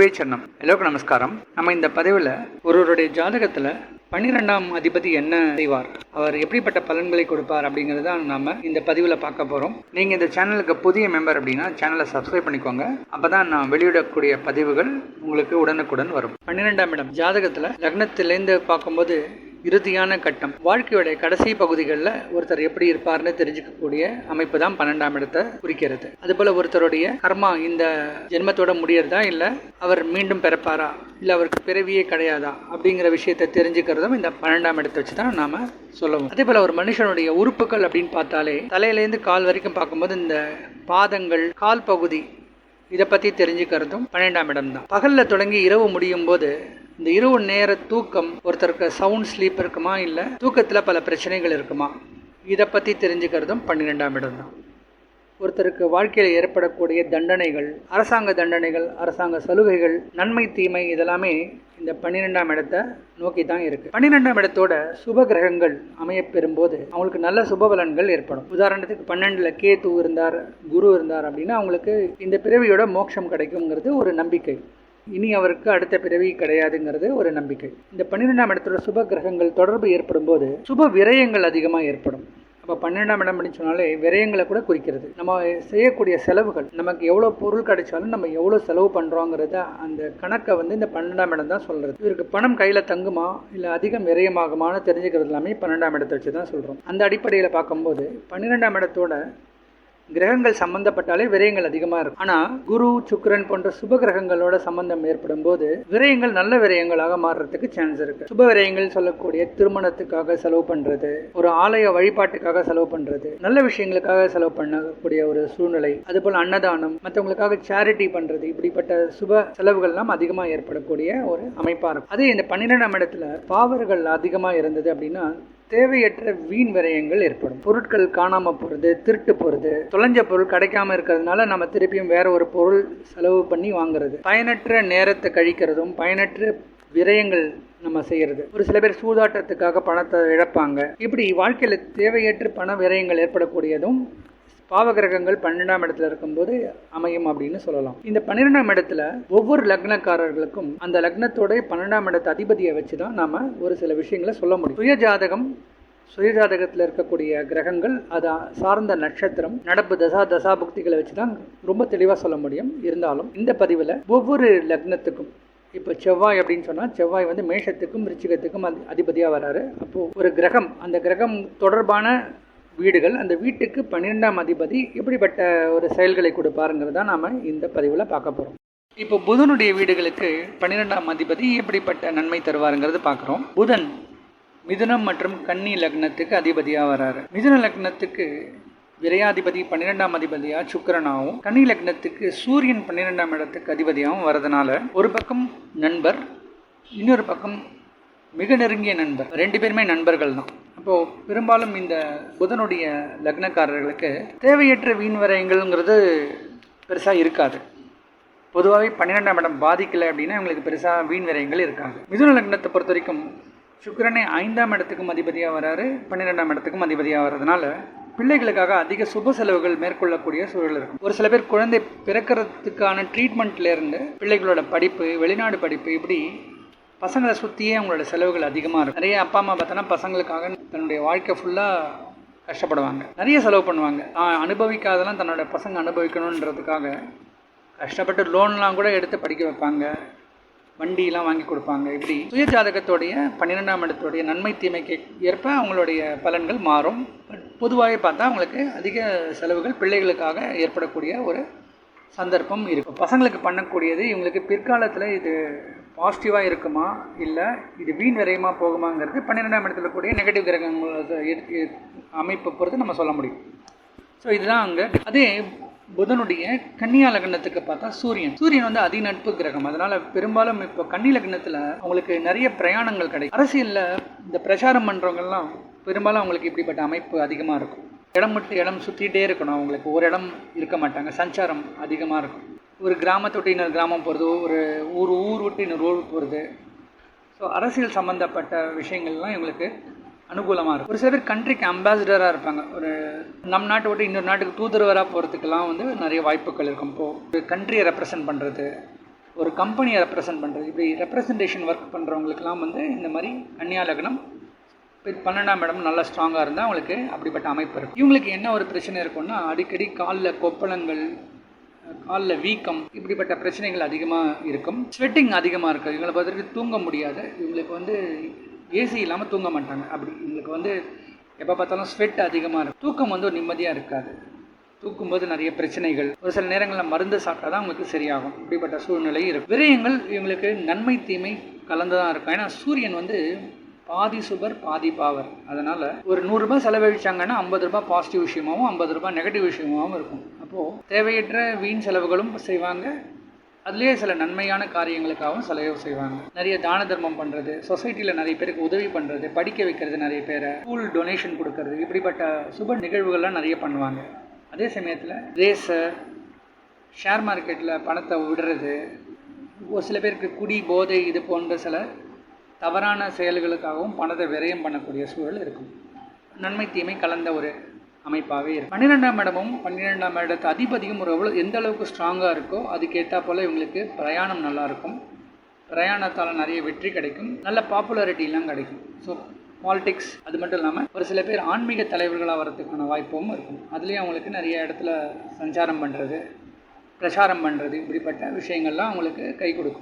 குருவே சரணம். எல்லோருக்கும் நமஸ்காரம். நம்ம இந்த பதிவில் ஒருவருடைய ஜாதகத்தில் 12ஆம் அதிபதி என்ன செய்வார், அவர் எப்படிப்பட்ட பலன்களை கொடுப்பார் அப்படிங்கிறது தான் நம்ம இந்த பதிவில் பார்க்க போகிறோம். நீங்கள் இந்த சேனலுக்கு புதிய மெம்பர் அப்படின்னா சேனலை சப்ஸ்கிரைப் பண்ணிக்கோங்க. அப்போ தான் நான் வெளியிடக்கூடிய பதிவுகள் உங்களுக்கு உடனுக்குடன் வரும். 12ஆம் இடம் ஜாதகத்தில் லக்னத்திலேருந்து பார்க்கும்போது இறுதியான கட்டம், வாழ்க்கையோடைய கடைசி பகுதிகளில் ஒருத்தர் எப்படி இருப்பார்னு தெரிஞ்சுக்கக்கூடிய அமைப்பு தான் 12ஆம் இடத்தை குறிக்கிறது. அதுபோல் ஒருத்தருடைய கர்மா இந்த ஜென்மத்தோட முடியறதா, இல்லை அவர் மீண்டும் பிறப்பாரா, இல்லை அவருக்கு பிறவியே கிடையாதா அப்படிங்கிற விஷயத்தை தெரிஞ்சுக்கிறதும் இந்த 12ஆம் இடத்தை வச்சு தான் நாம் சொல்லுவோம். அதே போல் ஒரு மனுஷனுடைய உறுப்புகள் அப்படின்னு பார்த்தாலே தலையிலேருந்து கால் வரைக்கும் பார்க்கும்போது இந்த பாதங்கள், கால் பகுதி, இதை பற்றி தெரிஞ்சுக்கிறதும் 12ஆம் இடம் தான். பகலில் தொடங்கி இரவு முடியும் போது இந்த இரவு நேர தூக்கம், ஒருத்தருக்கு சவுண்ட் ஸ்லீப் இருக்குமா, இல்லை தூக்கத்தில் பல பிரச்சனைகள் இருக்குமா, இதை பற்றி தெரிஞ்சுக்கிறதும் 12ஆம் இடம் தான். ஒருத்தருக்கு வாழ்க்கையில் ஏற்படக்கூடிய தண்டனைகள், அரசாங்க தண்டனைகள், அரசாங்க சலுகைகள், நன்மை தீமை, இதெல்லாமே இந்த 12ஆம் இடத்தை நோக்கி தான் இருக்குது. 12ஆம் இடத்தோட சுப கிரகங்கள் அமையப்பெறும்போது அவங்களுக்கு நல்ல சுபபலன்கள் ஏற்படும். உதாரணத்துக்கு 12ல் கேது இருந்தார், குரு இருந்தார் அப்படின்னா அவங்களுக்கு இந்த பிறவியோட மோட்சம் கிடைக்குங்கிறது ஒரு நம்பிக்கை. இனி அவருக்கு அடுத்த பிறவி கிடையாதுங்கிறது ஒரு நம்பிக்கை. இந்த 12ஆம் இடத்துல சுப கிரகங்கள் தொடர்பு ஏற்படும் போது சுப விரயங்கள் அதிகமாக ஏற்படும். அப்போ 12ஆம் இடம் அப்படின்னு சொன்னாலே விரயங்களை கூட குறிக்கிறது. நம்ம செய்யக்கூடிய செலவுகள், நமக்கு எவ்வளோ பொருள் கிடைச்சாலும் நம்ம எவ்வளோ செலவு பண்ணுறோங்கிறத அந்த கணக்கை இந்த 12ஆம் இடம் தான் சொல்கிறது. இவருக்கு பணம் கையில் தங்குமா, இல்லை அதிகம் விரயமாகுமான்னு தெரிஞ்சுக்கிறது எல்லாமே 12ஆம் இடத்தை வச்சு தான் சொல்கிறோம். அந்த அடிப்படையில் பார்க்கும்போது 12ஆம் இடத்தோட கிரகங்கள் சம்பந்தப்பட்டாலே விரயங்கள் அதிகமாக இருக்கும். ஆனால் குரு, சுக்கிரன் போன்ற சுப கிரகங்களோட சம்பந்தம் ஏற்படும் போது விரயங்கள் நல்ல விரயங்களாக மாறுறதுக்கு சான்ஸ் இருக்கு. சுப விரயங்கள் சொல்லக்கூடிய திருமணத்துக்காக செலவு பண்றது, ஒரு ஆலய வழிபாட்டுக்காக செலவு பண்றது, நல்ல விஷயங்களுக்காக செலவு பண்ணக்கூடிய ஒரு சூழ்நிலை, அதுபோல் அன்னதானம், மற்றவங்களுக்காக சேரிட்டி பண்றது, இப்படிப்பட்ட சுப செலவுகள்லாம் அதிகமாக ஏற்படக்கூடிய ஒரு அமைப்பாக இருக்கும். அதே இந்த 12ஆம் இடத்துல பாவர்கள் அதிகமாக இருந்தது அப்படின்னா தேவையற்ற வீண் விரயங்கள் ஏற்படும். பொருட்கள் காணாமல் போகிறது, திருட்டு போகிறது, தொலைஞ்ச பொருள் கிடைக்காம இருக்கிறதுனால நம்ம திருப்பியும் வேற ஒரு பொருள் செலவு பண்ணி வாங்குறது, பயனற்ற நேரத்தை கழிக்கிறதும், பயனற்ற விரயங்கள் நம்ம செய்யறது. ஒரு சில பேர் சூதாட்டத்துக்காக பணத்தை இழப்பாங்க. இப்படி வாழ்க்கையில் தேவையற்ற பண விரயங்கள் ஏற்படக்கூடியதும் பாவகிரகங்கள் 12ஆம் இடத்துல இருக்கும்போது அமையும் அப்படின்னு சொல்லலாம். இந்த 12ஆம் இடத்துல ஒவ்வொரு லக்னக்காரர்களுக்கும் அந்த லக்னத்தோட 12ஆம் இடத்து அதிபதியை வச்சு தான் நாம ஒரு சில விஷயங்களை சொல்ல முடியும். சுயஜாதகத்தில் இருக்கக்கூடிய கிரகங்கள், அதை சார்ந்த நட்சத்திரம், நடப்பு தசாபுக்திகளை வச்சு தான் ரொம்ப தெளிவாக சொல்ல முடியும். இருந்தாலும் இந்த பதிவில் ஒவ்வொரு லக்னத்துக்கும், இப்போ செவ்வாய் அப்படின்னு சொன்னால் செவ்வாய் மேஷத்துக்கும் விருச்சிகத்துக்கும் அதிபதியாக வராரு. அப்போது ஒரு கிரகம், அந்த கிரகம் தொடர்பான வீடுகள், அந்த வீட்டுக்கு 12ஆம் அதிபதி எப்படிப்பட்ட ஒரு செயல்களை கொடுப்பாருங்கிறத நாம் இந்த பதிவில் பார்க்க போகிறோம். இப்போ புதனுடைய வீடுகளுக்கு 12ஆம் அதிபதி எப்படிப்பட்ட நன்மை தருவாருங்கிறது பார்க்குறோம். புதன் மிதுனம் மற்றும் கன்னி லக்னத்துக்கு அதிபதியாக வராரு. மிதுன லக்னத்துக்கு விரையாதிபதி 12ஆம் அதிபதியாக சுக்கிரனாகவும், கன்னி லக்னத்துக்கு சூரியன் 12ஆம் இடத்துக்கு அதிபதியாகவும் வரதுனால ஒரு பக்கம் நண்பர், இன்னொரு பக்கம் மிக நெருங்கிய நண்பர், ரெண்டு பேருமே நண்பர்கள் தான். அப்போது பெரும்பாலும் இந்த புதனுடைய லக்னக்காரர்களுக்கு தேவையற்ற வீண் விரயங்கள்ங்கிறது பெருசாக இருக்காது. பொதுவாகவே 12ஆம் இடம் பாதிக்கலை அப்படின்னா இவங்களுக்கு பெருசாக வீண் விரயங்கள் இருக்காங்க. மிதுன லக்னத்தை பொறுத்த வரைக்கும் சுக்கிரனே 5ஆம் இடத்துக்கும் அதிபதியாக வராரு, 12ஆம் இடத்துக்கும் அதிபதியாக வர்றதுனால பிள்ளைகளுக்காக அதிக சுப செலவுகள் மேற்கொள்ளக்கூடிய சூழல் இருக்கும். ஒரு சில பேர் குழந்தை பிறக்கிறதுக்கான ட்ரீட்மெண்ட்லேருந்து பிள்ளைகளோட படிப்பு, வெளிநாடு படிப்பு, இப்படி பசங்களை சுற்றியே அவங்களோட செலவுகள் அதிகமாக இருக்கும். நிறைய அப்பா அம்மா பார்த்தோன்னா பசங்களுக்காக தன்னுடைய வாழ்க்கை ஃபுல்லாக கஷ்டப்படுவாங்க, நிறைய செலவு பண்ணுவாங்க. அனுபவிக்காதெல்லாம் தன்னோட பசங்க அனுபவிக்கணுன்றதுக்காக கஷ்டப்பட்டு லோன்லாம் கூட எடுத்து படிக்க வைப்பாங்க, வண்டியெலாம் வாங்கி கொடுப்பாங்க. இப்படி சுய ஜாதகத்தோடைய 12ஆம் இடத்துடைய நன்மை தீமைக்கு ஏற்ப அவங்களுடைய பலன்கள் மாறும். பொதுவாகவே பார்த்தா அவங்களுக்கு அதிக செலவுகள் பிள்ளைகளுக்காக ஏற்படக்கூடிய ஒரு சந்தர்ப்பம் இருக்கும். பசங்களுக்கு பண்ணக்கூடியது இவங்களுக்கு பிற்காலத்தில் இது பாசிட்டிவாக இருக்குமா, இல்லை இது வீண் விரயமாக போகுமாங்கிறது 12ஆம் இடத்துல கூடிய நெகட்டிவ் கிரகங்கள் அமைப்பை பொறுத்து நம்ம சொல்ல முடியும். ஸோ இதுதான் அங்கே. அதே புதனுடைய கன்னியா லக்னத்துக்கு பார்த்தா சூரியன் அதிநட்பு கிரகம். அதனால் பெரும்பாலும் இப்போ கன்னி லக்னத்தில் அவங்களுக்கு நிறைய பிரயாணங்கள் கிடைக்கும். அரசியலில் இந்த பிரச்சாரம் பண்ணுறவங்கெல்லாம் பெரும்பாலும் அவங்களுக்கு இப்படிப்பட்ட அமைப்பு அதிகமாக இருக்கும். இடம் விட்டு இடம் சுற்றிகிட்டே இருக்கணும், அவங்களுக்கு ஒரு இடம் இருக்க மாட்டாங்க, சஞ்சாரம் அதிகமாக இருக்கும். ஒரு கிராமத்தை விட்டு இன்னொரு கிராமம் போகிறது, ஒரு ஊர் விட்டு இன்னொரு ஊர் போகிறது. ஸோ அரசியல் சம்மந்தப்பட்ட விஷயங்கள்லாம் இவங்களுக்கு அனுகூலமாக இருக்கும். ஒரு சில பேர் கண்ட்ரிக்கு அம்பாசிடராக இருப்பாங்க. ஒரு நம் நாட்டை விட்டு இன்னொரு நாட்டுக்கு தூதுவராக போகிறதுக்கெல்லாம் நிறைய வாய்ப்புகள் இருக்கும். இப்போது ஒரு கண்ட்ரியை ரெப்ரசன்ட் பண்ணுறது, ஒரு கம்பெனியை ரெப்ரசன்ட் பண்ணுறது, இப்படி ரெப்ரசன்டேஷன் ஒர்க் பண்ணுறவங்களுக்குலாம் வந்து இந்த மாதிரி கன்னியா லக்னம் 12ஆம் இடம் நல்லா ஸ்ட்ராங்காக இருந்தால் அவங்களுக்கு அப்படிப்பட்ட அமைப்பு இருக்கும். இவங்களுக்கு என்ன ஒரு பிரச்சனை இருக்குன்னா, அடிக்கடி காலில் கொப்பளங்கள், காலில் வீக்கம், இப்படிப்பட்ட பிரச்சனைகள் அதிகமாக இருக்கும். ஸ்வெட்டிங் அதிகமாக இருக்குது. இவங்களை பார்த்துட்டு தூங்க முடியாது. இவங்களுக்கு வந்து ஏசி இல்லாமல் தூங்க மாட்டாங்க. அப்படி இவங்களுக்கு வந்து எப்போ பார்த்தாலும் ஸ்வெட் அதிகமாக இருக்கும். தூக்கம் வந்து ஒரு நிம்மதியாக இருக்காது. தூக்கும்போது நிறைய பிரச்சனைகள், ஒரு சில நேரங்களில் மருந்து சாப்பிட்டா தான் அவங்களுக்கு சரியாகும். இப்படிப்பட்ட சூழ்நிலை இருக்கும். விரயங்கள் இவங்களுக்கு நன்மை தீமை கலந்து தான் இருக்கும். ஏன்னா சூரியன் வந்து பாதி சுபர் பாதி பாவர். அதனால் ஒரு 100 ரூபாய் செலவழிச்சாங்கன்னா 50 ரூபாய் பாசிட்டிவ் விஷயமாகவும் 50 ரூபாய் நெகட்டிவ் விஷயமாகவும் இருக்கும். அப்போது தேவையற்ற வீண் செலவுகளும் செய்வாங்க, அதுலேயே சில நன்மையான காரியங்களுக்காகவும் செலவு செய்வாங்க. நிறைய தான தர்மம் பண்ணுறது, சொசைட்டியில் நிறைய பேருக்கு உதவி பண்ணுறது, படிக்க வைக்கிறது, நிறைய பேரை ஸ்கூல் டொனேஷன் கொடுக்கறது, இப்படிப்பட்ட சுப நிகழ்வுகள்லாம் நிறைய பண்ணுவாங்க. அதே சமயத்தில் ரேஸு, ஷேர் மார்க்கெட்டில் பணத்தை விடுறது, ஒரு சில பேருக்கு குடி போதை இது போன்ற சில தவறான செயல்களுக்காகவும் பணத்தை விரயம் பண்ணக்கூடிய சூழல் இருக்கும். நன்மை தீமை கலந்த ஒரு அமைப்பாகவே இருக்கும். 12ஆம் இடமும் 12ஆம் இடத்து அதிபதியும் எந்த அளவுக்கு ஸ்ட்ராங்காக இருக்கோ அதுக்கேற்றா போல் இவங்களுக்கு பிரயாணம் நல்லாயிருக்கும். பிரயாணத்தால் நிறைய வெற்றி கிடைக்கும், நல்ல பாப்புலாரிட்டிலாம் கிடைக்கும். ஸோ பாலிடிக்ஸ், அது மட்டும் இல்லாமல் ஒரு சில பேர் ஆன்மீக தலைவர்களாக வரதுக்கான வாய்ப்பும் இருக்கும். அதுலேயும் அவங்களுக்கு நிறைய இடத்துல சஞ்சாரம் பண்ணுறது, பிரச்சாரம் பண்ணுறது, இப்படிப்பட்ட விஷயங்கள்லாம் அவங்களுக்கு கை கொடுக்கும்.